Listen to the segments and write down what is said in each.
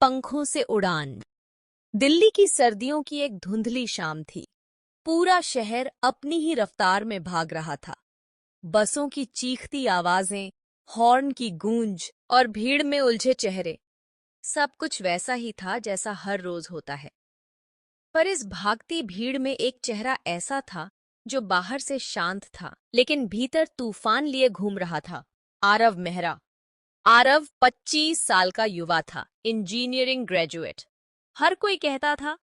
पंखों से उड़ान। दिल्ली की सर्दियों की एक धुंधली शाम थी। पूरा शहर अपनी ही रफ्तार में भाग रहा था। बसों की चीखती आवाजें, हॉर्न की गूंज और भीड़ में उलझे चेहरे, सब कुछ वैसा ही था जैसा हर रोज होता है। पर इस भागती भीड़ में एक चेहरा ऐसा था जो बाहर से शांत था लेकिन भीतर तूफान लिए घूम रहा था। आरव मेहरा। आरव 25 साल का युवा था, इंजीनियरिंग ग्रेजुएट। हर कोई कहता था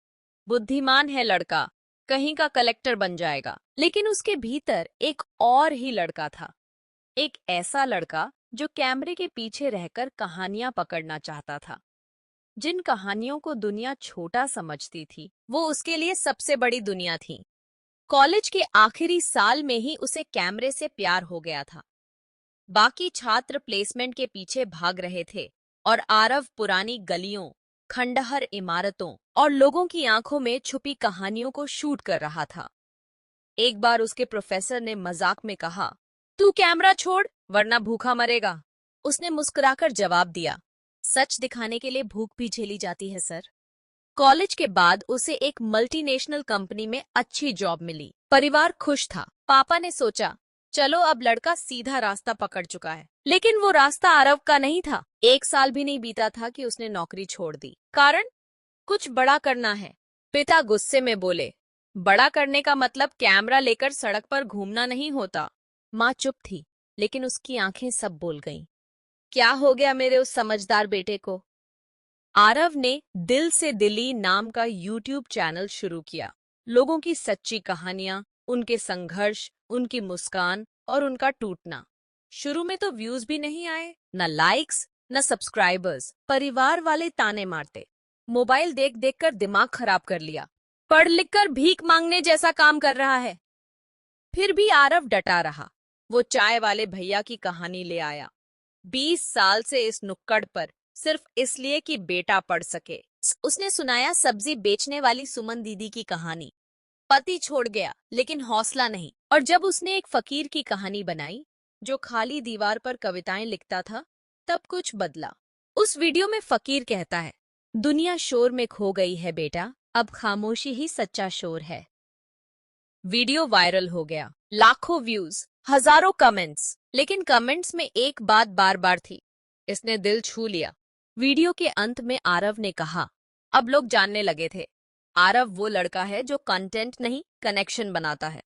बुद्धिमान है लड़का, कहीं का कलेक्टर बन जाएगा। लेकिन उसके भीतर एक और ही लड़का था। एक ऐसा लड़का जो कैमरे के पीछे रहकर कहानियां पकड़ना चाहता था। जिन कहानियों को दुनिया छोटा समझती थी, वो उसके लिए सबसे बड़ी दुनिया थी। कॉलेज के आखिरी साल में ही उसे कैमरे से प्यार हो गया था। बाकी छात्र प्लेसमेंट के पीछे भाग रहे थे और आरव पुरानी गलियों, खंडहर इमारतों और लोगों की आंखों में छुपी कहानियों को शूट कर रहा था। एक बार उसके प्रोफेसर ने मजाक में कहा, तू कैमरा छोड़ वरना भूखा मरेगा। उसने मुस्कुराकर जवाब दिया, सच दिखाने के लिए भूख भी झेली जाती है सर। कॉलेज के बाद उसे एक मल्टीनेशनल कंपनी में अच्छी जॉब मिली। परिवार खुश था। पापा ने सोचा, चलो अब लड़का सीधा रास्ता पकड़ चुका है। लेकिन वो रास्ता आरव का नहीं था। 1 साल भी नहीं बीता था कि उसने नौकरी छोड़ दी। कारण, कुछ बड़ा करना है। पिता गुस्से में बोले, बड़ा करने का मतलब कैमरा लेकर सड़क पर घूमना नहीं होता। माँ चुप थी, लेकिन उसकी आंखें सब बोल गईं। क्या हो गया मेरे उस समझदार बेटे को? आरव ने दिल से दिली नाम का यूट्यूब चैनल शुरू किया। लोगों की सच्ची कहानियां, उनके संघर्ष, उनकी मुस्कान और उनका टूटना। शुरू में तो व्यूज भी नहीं आए, न लाइक्स, न सब्सक्राइबर्स। परिवार वाले ताने मारते, मोबाइल देख देख कर दिमाग खराब कर लिया, पढ़ लिख कर भीख मांगने जैसा काम कर रहा है। फिर भी आरव डटा रहा। वो चाय वाले भैया की कहानी ले आया। 20 साल से इस नुक्कड़ पर, सिर्फ इसलिए कि बेटा पढ़ सके। उसने सुनाया सब्जी बेचने वाली सुमन दीदी की कहानी। पति छोड़ गया लेकिन हौसला नहीं। और जब उसने एक फकीर की कहानी बनाई जो खाली दीवार पर कविताएं लिखता था, तब कुछ बदला। उस वीडियो में फकीर कहता है, दुनिया शोर में खो गई है बेटा, अब खामोशी ही सच्चा शोर है। वीडियो वायरल हो गया, लाखों व्यूज, हजारों कमेंट्स। लेकिन कमेंट्स में एक बात बार बार थी, इसने दिल छू लिया। वीडियो के अंत में आरव ने कहा, अब लोग जानने लगे थे, आरव वो लड़का है जो कंटेंट नहीं, कनेक्शन बनाता है।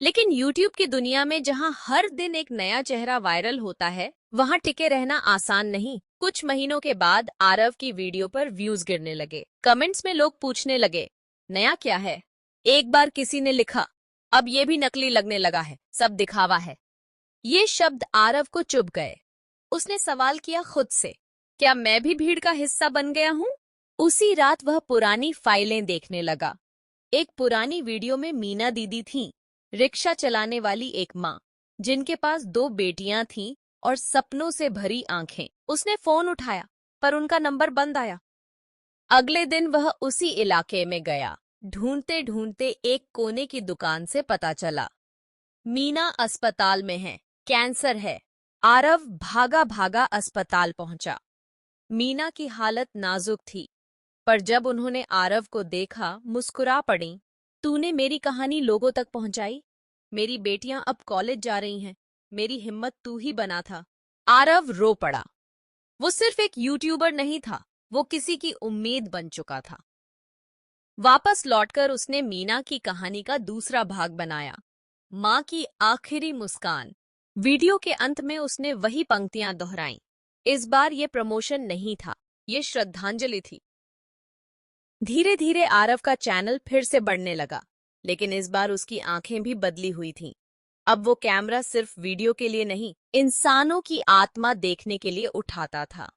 लेकिन यूट्यूब की दुनिया में जहां हर दिन एक नया चेहरा वायरल होता है, वहां टिके रहना आसान नहीं। कुछ महीनों के बाद आरव की वीडियो पर व्यूज गिरने लगे। कमेंट्स में लोग पूछने लगे, नया क्या है? एक बार किसी ने लिखा, अब ये भी नकली लगने लगा है, सब दिखावा है। ये शब्द आरव को चुभ गए। उसने सवाल किया खुद से, क्या मैं भी भीड़ का हिस्सा बन गया हूँ? उसी रात वह पुरानी फाइलें देखने लगा। एक पुरानी वीडियो में मीना दीदी थीं, रिक्शा चलाने वाली एक माँ, जिनके पास 2 बेटियां थीं और सपनों से भरी आंखें। उसने फोन उठाया, पर उनका नंबर बंद आया। अगले दिन वह उसी इलाके में गया। ढूंढते ढूंढते एक कोने की दुकान से पता चला, मीना अस्पताल में है, कैंसर है। आरव भागा भागा अस्पताल पहुंचा। मीना की हालत नाजुक थी, पर जब उन्होंने आरव को देखा, मुस्कुरा पड़ी। तूने मेरी कहानी लोगों तक पहुंचाई, मेरी बेटियां अब कॉलेज जा रही हैं, मेरी हिम्मत तू ही बना था। आरव रो पड़ा। वो सिर्फ एक यूट्यूबर नहीं था, वो किसी की उम्मीद बन चुका था। वापस लौटकर उसने मीना की कहानी का दूसरा भाग बनाया, माँ की आखिरी मुस्कान। वीडियो के अंत में उसने वही पंक्तियां दोहराई। इस बार ये प्रमोशन नहीं था, ये श्रद्धांजलि थी। धीरे धीरे आरव का चैनल फिर से बढ़ने लगा, लेकिन इस बार उसकी आंखें भी बदली हुई थीं। अब वो कैमरा सिर्फ वीडियो के लिए नहीं, इंसानों की आत्मा देखने के लिए उठाता था।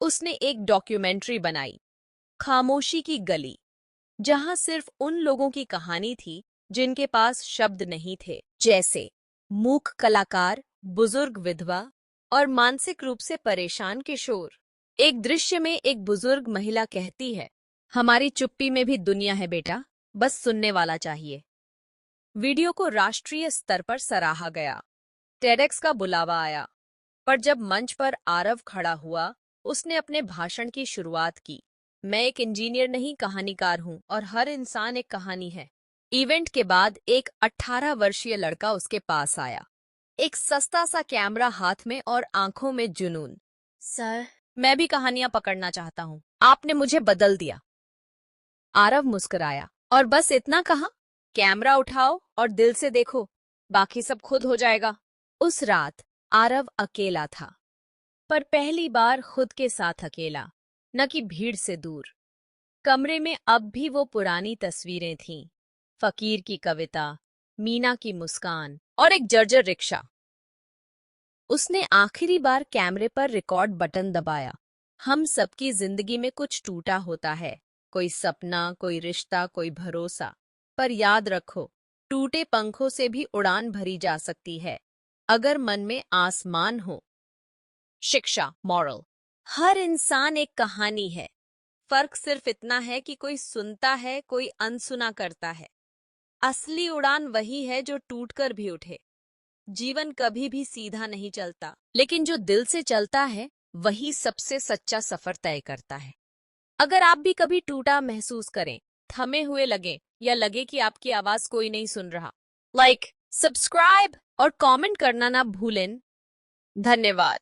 उसने एक डॉक्यूमेंट्री बनाई, खामोशी की गली, जहां सिर्फ उन लोगों की कहानी थी जिनके पास शब्द नहीं थे, जैसे मूक कलाकार, बुजुर्ग विधवा और मानसिक रूप से परेशान किशोर। एक दृश्य में एक बुजुर्ग महिला कहती है, हमारी चुप्पी में भी दुनिया है बेटा, बस सुनने वाला चाहिए। वीडियो को राष्ट्रीय स्तर पर सराहा गया। टेडेक्स का बुलावा आया, पर जब मंच पर आरव खड़ा हुआ, उसने अपने भाषण की शुरुआत की। मैं एक इंजीनियर नहीं, कहानीकार हूँ और हर इंसान एक कहानी है। इवेंट के बाद एक 18 वर्षीय लड़का उसके पास आया, एक सस्ता सा कैमरा हाथ में और आंखों में जुनून। सर, मैं भी कहानियां पकड़ना चाहता हूँ, आपने मुझे बदल दिया। आरव मुस्कुराया और बस इतना कहा, कैमरा उठाओ और दिल से देखो, बाकी सब खुद हो जाएगा। उस रात आरव अकेला था, पर पहली बार खुद के साथ अकेला, न कि भीड़ से दूर। कमरे में अब भी वो पुरानी तस्वीरें थीं, फकीर की कविता, मीना की मुस्कान और एक जर्जर रिक्शा। उसने आखिरी बार कैमरे पर रिकॉर्ड बटन दबाया। हम सबकी जिंदगी में कुछ टूटा होता है, कोई सपना, कोई रिश्ता, कोई भरोसा। पर याद रखो, टूटे पंखों से भी उड़ान भरी जा सकती है, अगर मन में आसमान हो। शिक्षा, मॉरल। हर इंसान एक कहानी है। फर्क सिर्फ इतना है कि कोई सुनता है, कोई अनसुना करता है। असली उड़ान वही है जो टूटकर भी उठे। जीवन कभी भी सीधा नहीं चलता, लेकिन जो दिल से चलता है वही सबसे सच्चा सफर तय करता है। अगर आप भी कभी टूटा महसूस करें, थमे हुए लगे या लगे कि आपकी आवाज कोई नहीं सुन रहा, लाइक, सब्सक्राइब और कमेंट करना ना भूलें। धन्यवाद।